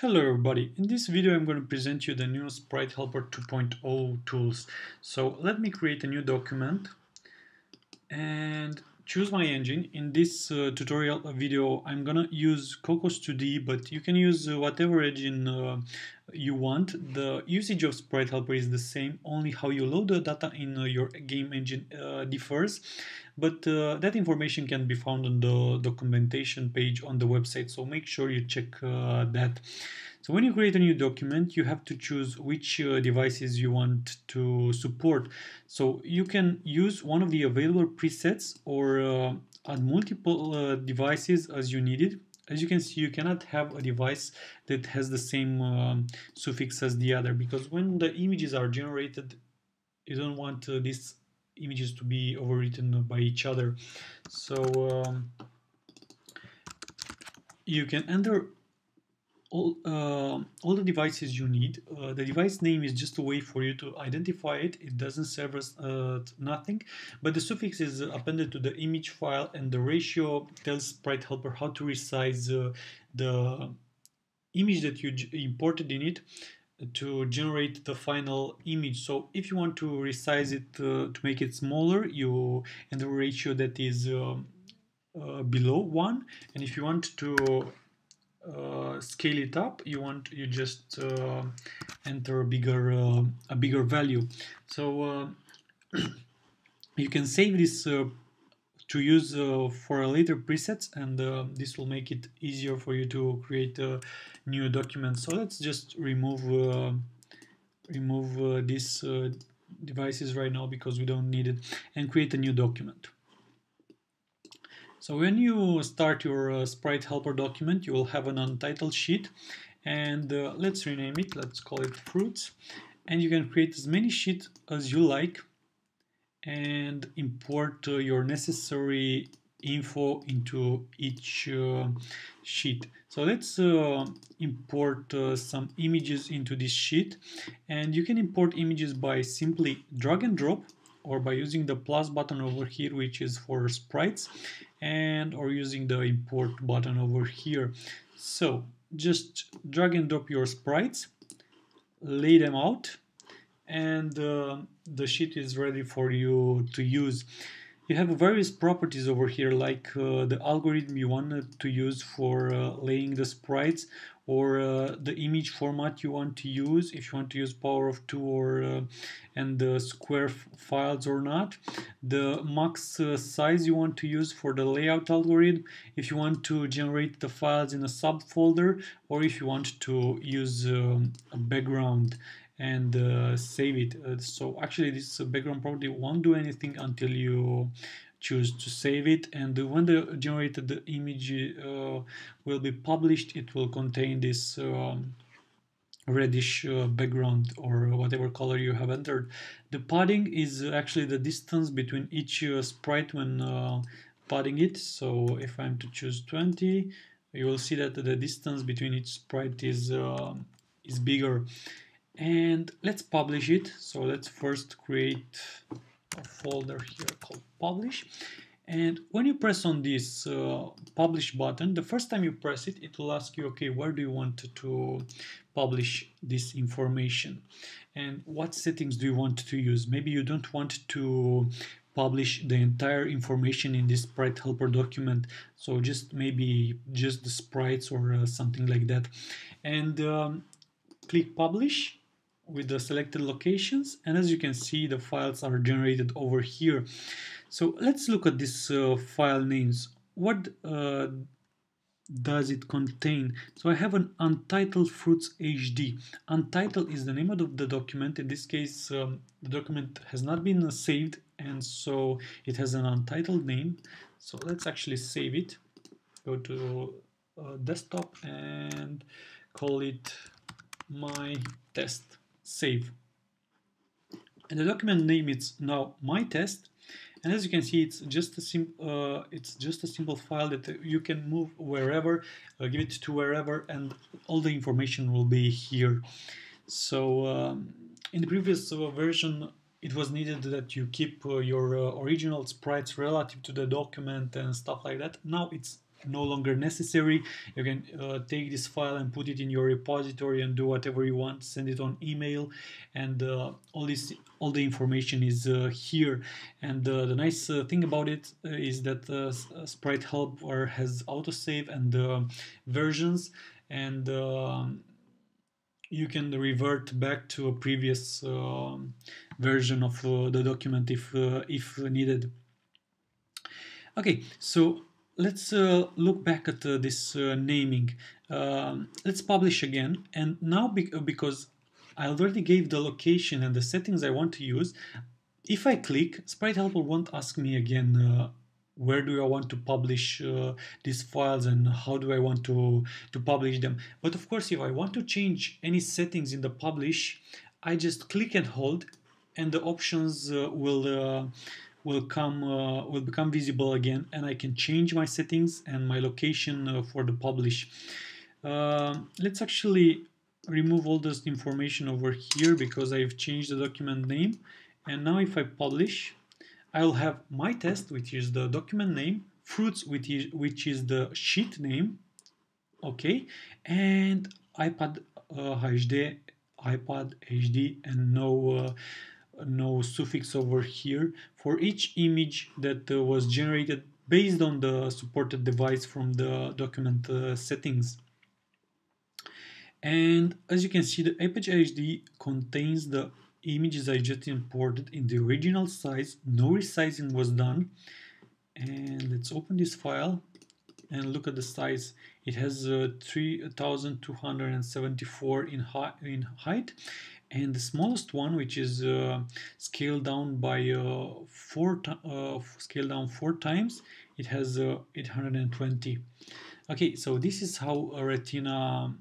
Hello everybody, in this video I'm going to present you the new SpriteHelper 2.0 tools. So let me create a new document and choose my engine. In this tutorial video I'm gonna use Cocos 2D, but you can use whatever engine you want. The usage of SpriteHelper is the same, only how you load the data in your game engine differs, but that information can be found on the documentation page on the website, so make sure you check that. So when you create a new document, you have to choose which devices you want to support. So you can use one of the available presets or add multiple devices as you need it. As you can see, you cannot have a device that has the same suffix as the other, because when the images are generated, you don't want these images to be overwritten by each other. So you can enter all the devices you need. The device name is just a way for you to identify it. It doesn't serve as nothing, but the suffix is appended to the image file, and the ratio tells SpriteHelper how to resize the image that you imported in it to generate the final image. So if you want to resize it to make it smaller, you enter a ratio that is below 1, and if you want to scale it up, you just enter a bigger value. So you can save this to use for a later presets, and this will make it easier for you to create a new document. So let's just remove these devices right now because we don't need it, and create a new document. So when you start your SpriteHelper document, you will have an untitled sheet, and let's rename it. Let's call it fruits, and you can create as many sheets as you like and import your necessary info into each sheet. So let's import some images into this sheet, and you can import images by simply drag and drop, or by using the plus button over here, which is for sprites, and or using the import button over here. So just drag and drop your sprites, lay them out, and the sheet is ready for you to use. You have various properties over here, like the algorithm you wanted to use for laying the sprites, or the image format you want to use, if you want to use power of 2 or and the square files or not, the max size you want to use for the layout algorithm, if you want to generate the files in a subfolder, or if you want to use a background and save it. So actually this background property won't do anything until you choose to save it, and when the generated image will be published, it will contain this reddish background or whatever color you have entered. The padding is actually the distance between each sprite when padding it. So if I'm to choose 20, you will see that the distance between each sprite is bigger. And let's publish it. So let's first create a folder here called publish, and when you press on this publish button, the first time you press it, it will ask you, okay, where do you want to publish this information, and what settings do you want to use? Maybe you don't want to publish the entire information in this SpriteHelper document, so maybe just the sprites or something like that, and click publish with the selected locations, and as you can see, the files are generated over here. So let's look at these file names. What does it contain? So I have an untitled fruits HD. Untitled is the name of the document. In this case, the document has not been saved, and so it has an untitled name. So let's actually save it. Go to desktop and call it my test. Save. And the document name is now my test. And as you can see, it's just a simple file that you can move wherever, give it to wherever, and all the information will be here. So in the previous version, it was needed that you keep your original sprites relative to the document and stuff like that. Now it's no longer necessary. You can take this file and put it in your repository and do whatever you want, send it on email, and all the information is here. And the nice thing about it is that SpriteHelper has autosave and versions, and you can revert back to a previous version of the document if needed. Okay, so let's look back at this naming. Let's publish again, and now because I already gave the location and the settings I want to use, if I click, SpriteHelper won't ask me again where do I want to publish these files and how do I want to publish them. But of course, if I want to change any settings in the publish, I just click and hold, and the options will become visible again, and I can change my settings and my location for the publish. Let's actually remove all this information over here because I've changed the document name. And now if I publish, I'll have my test, which is the document name, fruits, which is the sheet name, okay, and iPad HD, iPad HD, and no suffix over here for each image that was generated based on the supported device from the document settings. And as you can see, the iPad HD contains the images I just imported in the original size. No resizing was done. And let's open this file and look at the size. It has 3274 in height, and the smallest one, which is scaled down by scaled down 4 times, it has 820. Okay, so this is how a Retina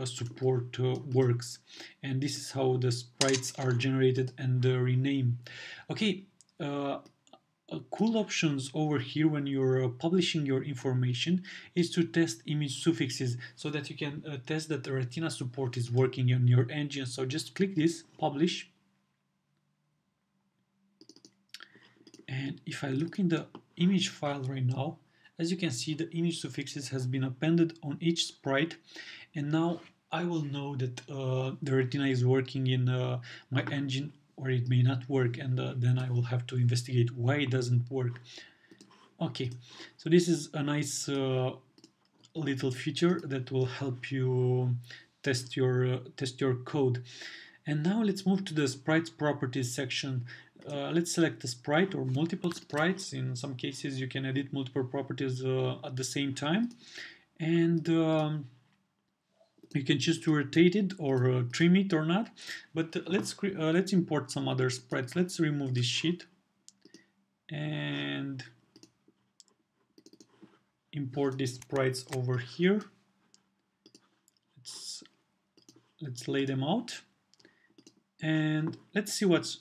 support works, and this is how the sprites are generated and renamed. Okay, cool options over here when you're publishing your information is to test image suffixes so that you can test that the Retina support is working on your engine. So just click this, publish, and if I look in the image file right now, as you can see, the image suffixes has been appended on each sprite, and now I will know that the Retina is working in my engine, or it may not work, and then I will have to investigate why it doesn't work. Okay, so this is a nice little feature that will help you test your code. And now let's move to the sprites properties section. Let's select a sprite or multiple sprites. In some cases you can edit multiple properties at the same time, and you can choose to rotate it or trim it or not. But let's import some other sprites. Let's remove this sheet and import these sprites over here. Let's lay them out, and let's see what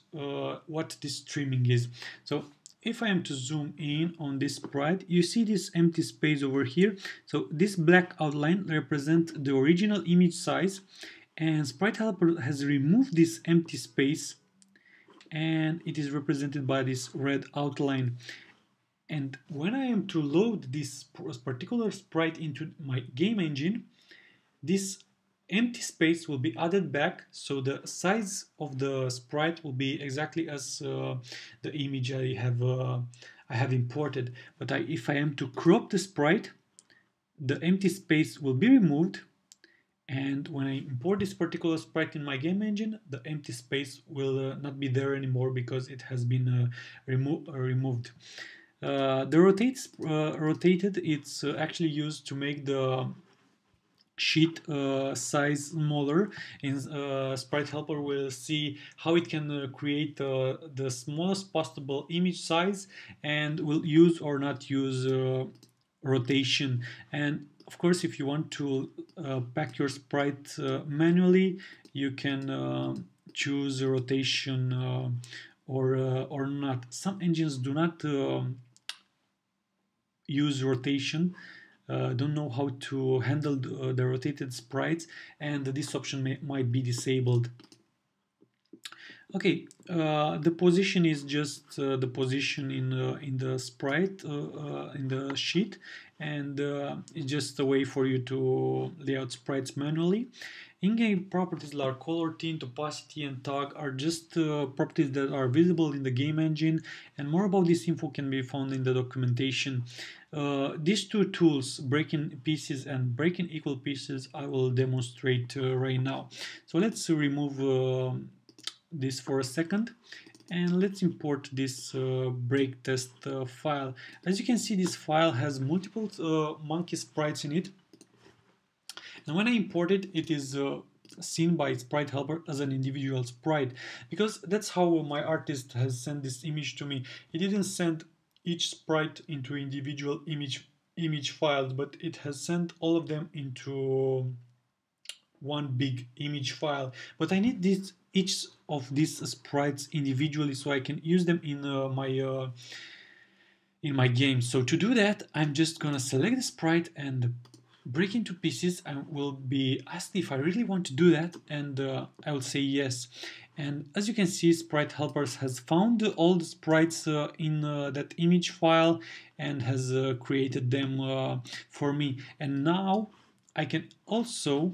this trimming is. So if I am to zoom in on this sprite, you see this empty space over here. So this black outline represents the original image size, and SpriteHelper has removed this empty space, and it is represented by this red outline. And when I am to load this particular sprite into my game engine, this empty space will be added back, so the size of the sprite will be exactly as the image I have imported. But if I am to crop the sprite, the empty space will be removed, and when I import this particular sprite in my game engine, the empty space will not be there anymore because it has been removed. The rotated, it's actually used to make the sheet size smaller. In SpriteHelper will see how it can create the smallest possible image size, and will use or not use rotation. And of course, if you want to pack your sprite manually, you can choose rotation or not. Some engines do not use rotation, don't know how to handle the rotated sprites, and this option might be disabled. Okay, the position is just the position in the sprite in the sheet, and it's just a way for you to lay out sprites manually. In-game properties like color, tint, opacity, and tag are just properties that are visible in the game engine, and more about this info can be found in the documentation. These two tools, breaking pieces and breaking equal pieces, I will demonstrate right now. So let's remove this for a second, and let's import this break test file. As you can see, this file has multiple monkey sprites in it, and when I import it, it is seen by SpriteHelper as an individual sprite, because that's how my artist has sent this image to me. He didn't send each sprite into individual image files, but it has sent all of them into one big image file. But I need this each of these sprites individually so I can use them in my game. So to do that, I'm just gonna select the sprite and break into pieces. I will be asked if I really want to do that, and I will say yes. And as you can see, SpriteHelper has found all the sprites in that image file and has created them for me. And now I can also,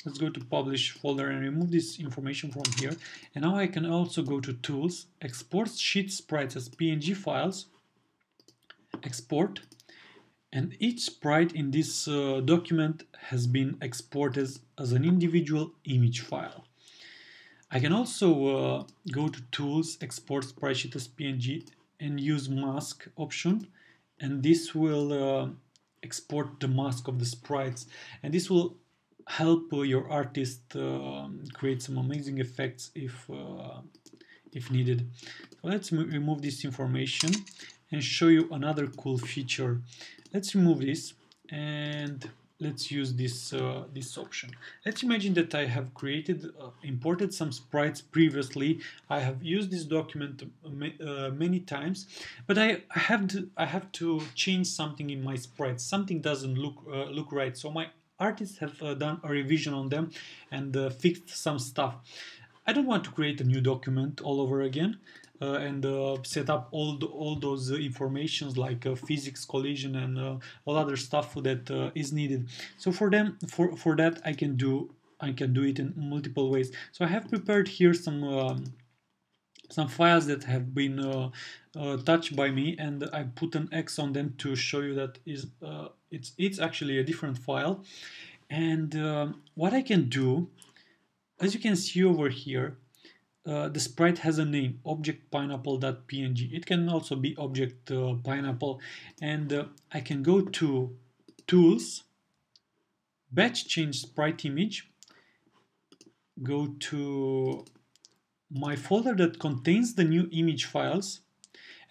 let's go to publish folder and remove this information from here. And now I can also go to tools, export sheet sprites as PNG files, export, and each sprite in this document has been exported as an individual image file. I can also go to tools, export sprite sheet as PNG, and use mask option, and this will export the mask of the sprites, and this will help your artist create some amazing effects if needed. So let's remove this information and show you another cool feature. Let's remove this and let's use this option. Let's imagine that I have imported some sprites previously. I have used this document many times, but I have to change something in my sprites. Something doesn't look right, so my artists have done a revision on them and fixed some stuff. I don't want to create a new document all over again and set up all those informations like physics, collision, and all other stuff that is needed. So for that I can do it in multiple ways. So I have prepared here some files that have been touched by me, and I put an X on them to show you that it's actually a different file. And what I can do, as you can see over here, the sprite has a name, object pineapple.png. It can also be object pineapple, and I can go to tools, batch change sprite image, go to my folder that contains the new image files,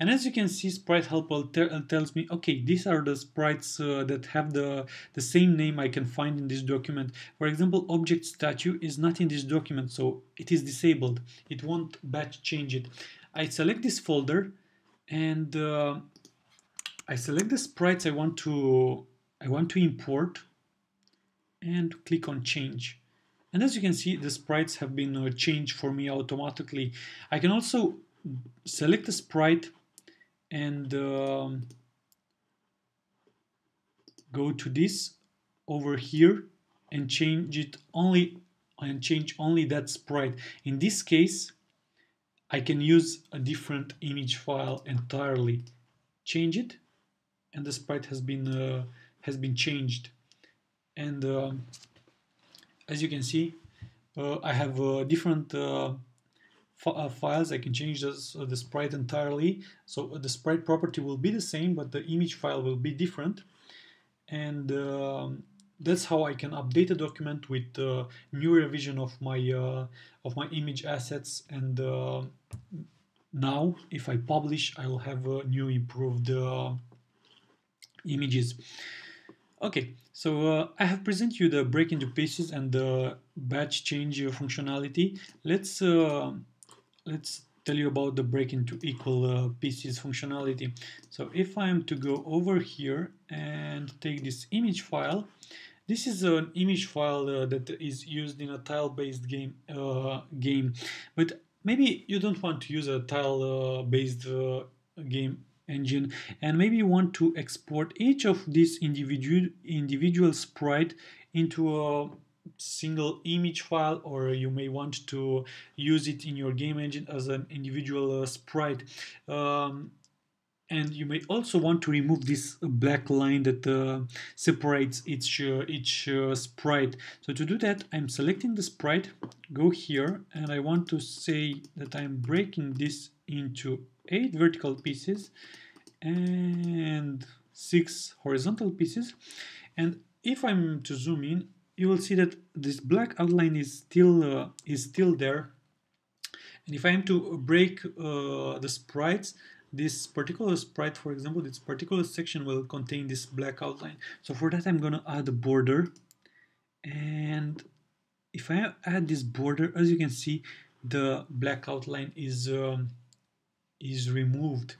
and as you can see, SpriteHelper tells me, okay, these are the sprites that have the same name I can find in this document. For example, object statue is not in this document, so it is disabled. It won't batch change it. I select this folder and I select the sprites I want to import and click on change. And as you can see, the sprites have been changed for me automatically. I can also select the sprite and go to this over here and change only that sprite. In this case, I can use a different image file entirely. Change it, and the sprite has been changed. And as you can see, I have different files. I can change the sprite entirely, so the sprite property will be the same, but the image file will be different. And that's how I can update a document with new revision of my image assets. And now if I publish, I will have new improved images. Okay, so I have presented you the break into pieces and the batch change functionality. Let's tell you about the break into equal pieces functionality. So if I am to go over here and take this image file, this is an image file that is used in a tile-based game, but maybe you don't want to use a tile based game engine, and maybe you want to export each of these individual sprite into a single image file, or you may want to use it in your game engine as an individual sprite. um, and you may also want to remove this black line that separates each sprite. So to do that, I'm selecting the sprite, go here, and I want to say that I'm breaking this into 8 vertical pieces and 6 horizontal pieces. And if I'm to zoom in, you will see that this black outline is still there. And if I am to break the sprites, this particular sprite, for example, this particular section will contain this black outline. So for that, I'm going to add a border. And if I add this border, as you can see, the black outline is removed.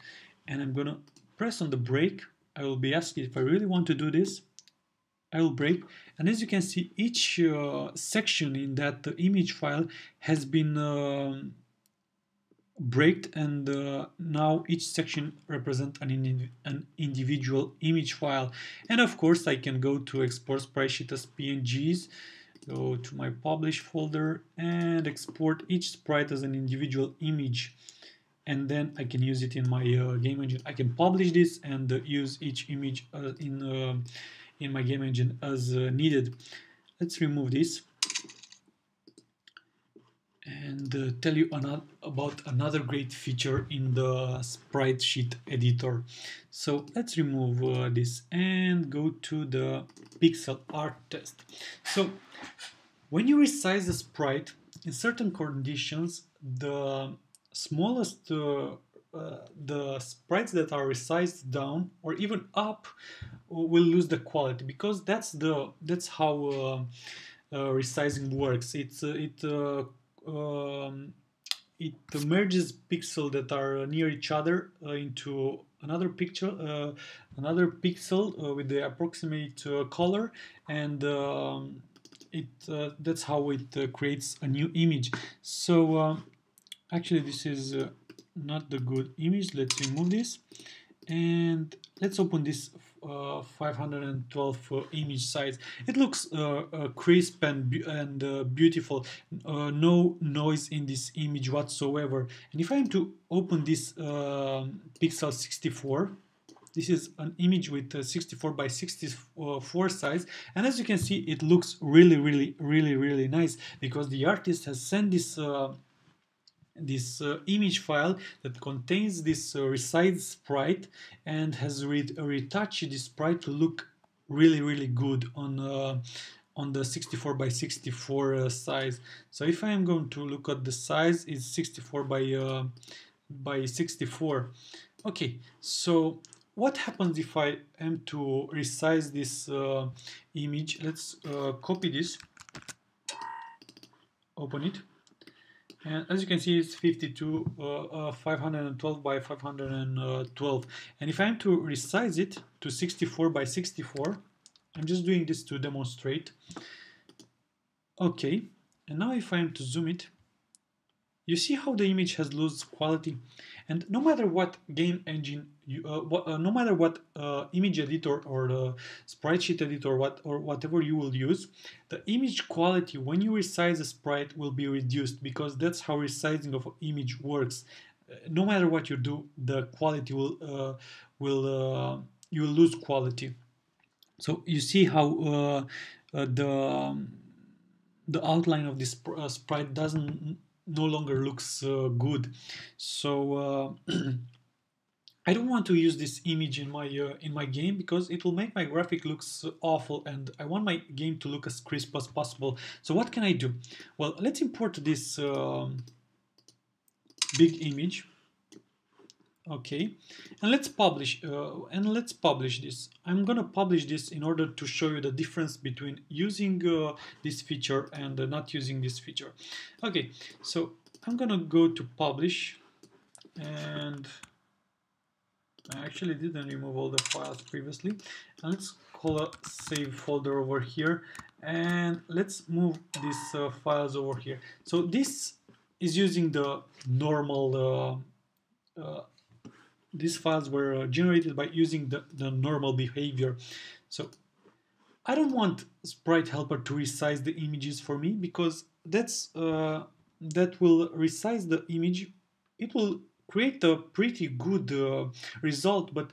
And I'm going to press on the break. I will be asked if I really want to do this. I will break, and as you can see, each section in that image file has been breaked, and now each section represents an individual image file. And of course, I can go to export sprite sheet as PNGs, go to my publish folder and export each sprite as an individual image, and then I can use it in my game engine. I can publish this and use each image in my game engine as needed. Let's remove this and tell you about another great feature in the sprite sheet editor. So let's remove this and go to the pixel art test. So when you resize a sprite, in certain conditions, the smallest the sprites that are resized down or even up will lose the quality, because that's how resizing works. It merges pixels that are near each other into another pixel with the approximate color, and that's how it creates a new image. So actually, this is not the good image. Let's remove this and let's open this 512 image size. It looks crisp and beautiful. No noise in this image whatsoever. And if I am to open this pixel 64, this is an image with 64 by 64 size, and as you can see, it looks really nice, because the artist has sent this image file that contains this resized sprite and has retouched this sprite to look really good on the 64 by 64 size. So if I am going to look at the size, it's 64 by 64. Okay, so what happens if I am to resize this image? Let's copy this, open it. And as you can see, it's 512 by 512. And if I'm to resize it to 64 by 64, I'm just doing this to demonstrate. Okay, and now if I'm to zoom it, you see how the image has lost quality. And no matter what game engine, no matter what image editor or sprite sheet editor or whatever you will use, the image quality when you resize a sprite will be reduced, because that's how resizing of an image works. No matter what you do, the quality you will lose quality. So you see how the outline of this sprite doesn't no longer looks good. So I don't want to use this image in my game, because it will make my graphic looks awful, and I want my game to look as crisp as possible. So what can I do? Well, let's import this big image. Okay, and let's publish this. I'm gonna publish this in order to show you the difference between using this feature and not using this feature. Okay, so I'm gonna go to publish, and I actually didn't remove all the files previously. And let's call a save folder over here, and let's move these files over here. So this is using the normal these files were generated by using the normal behavior. So I don't want SpriteHelper to resize the images for me, because that will resize the image. It will create a pretty good result, but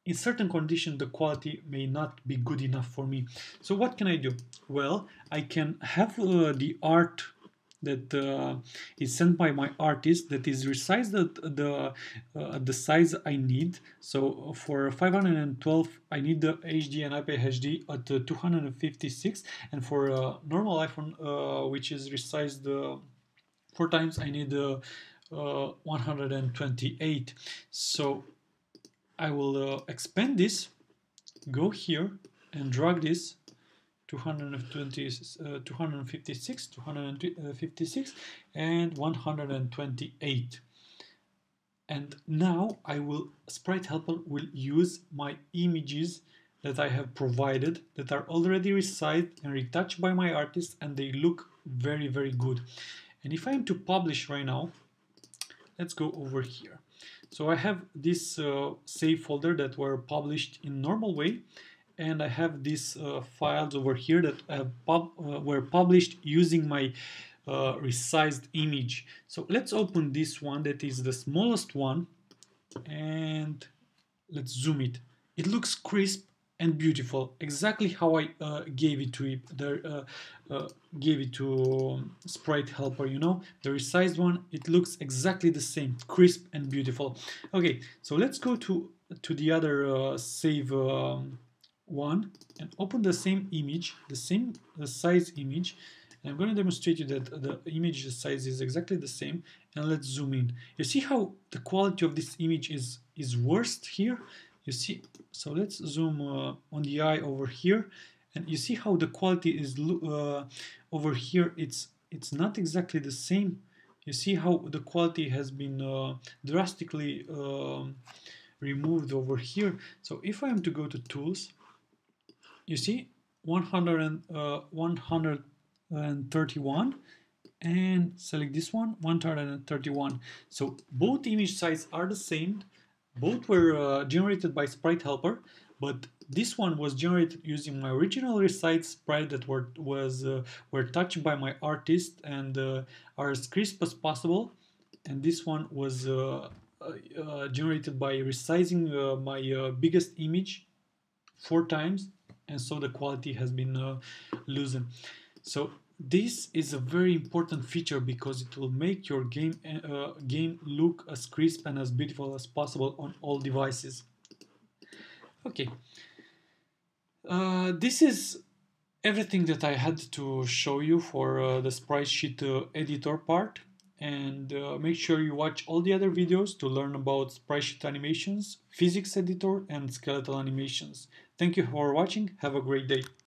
in certain conditions the quality may not be good enough for me. So what can I do? Well, I can have the art that is sent by my artist that is resized the size I need. So for 512 I need the HD and IPHD at 256, and for normal iPhone which is resized 4 times, I need 128. So I will expand this, go here and drag this 256, 256 and 128. And now SpriteHelper will use my images that I have provided that are already resized and retouched by my artist, and they look very, very good. And if I am to publish right now, let's go over here. So I have this save folder that were published in normal way, and I have these files over here that were published using my resized image. So let's open this one that is the smallest one, and let's zoom it. It looks crisp and beautiful, exactly how I gave it to SpriteHelper. You know, the resized one, it looks exactly the same, crisp and beautiful. Okay, so let's go to the other save one and open the same image, the same size image. And I'm going to demonstrate you that the image size is exactly the same. And let's zoom in. You see how the quality of this image is worst here? You see, so let's zoom on the eye over here, and you see how the quality is over here. It's not exactly the same. You see how the quality has been drastically removed over here. So if I am to go to tools, you see 131, and select this one, 131. So both image sizes are the same. Both were generated by SpriteHelper, but this one was generated using my original resized sprite that were touched by my artist and are as crisp as possible. And this one was generated by resizing my biggest image 4 times, and so the quality has been loosened. So this is a very important feature because it will make your game look as crisp and as beautiful as possible on all devices. Okay, this is everything that I had to show you for the sprite sheet editor part. And make sure you watch all the other videos to learn about sprite sheet animations, physics editor, and skeletal animations. Thank you for watching. Have a great day.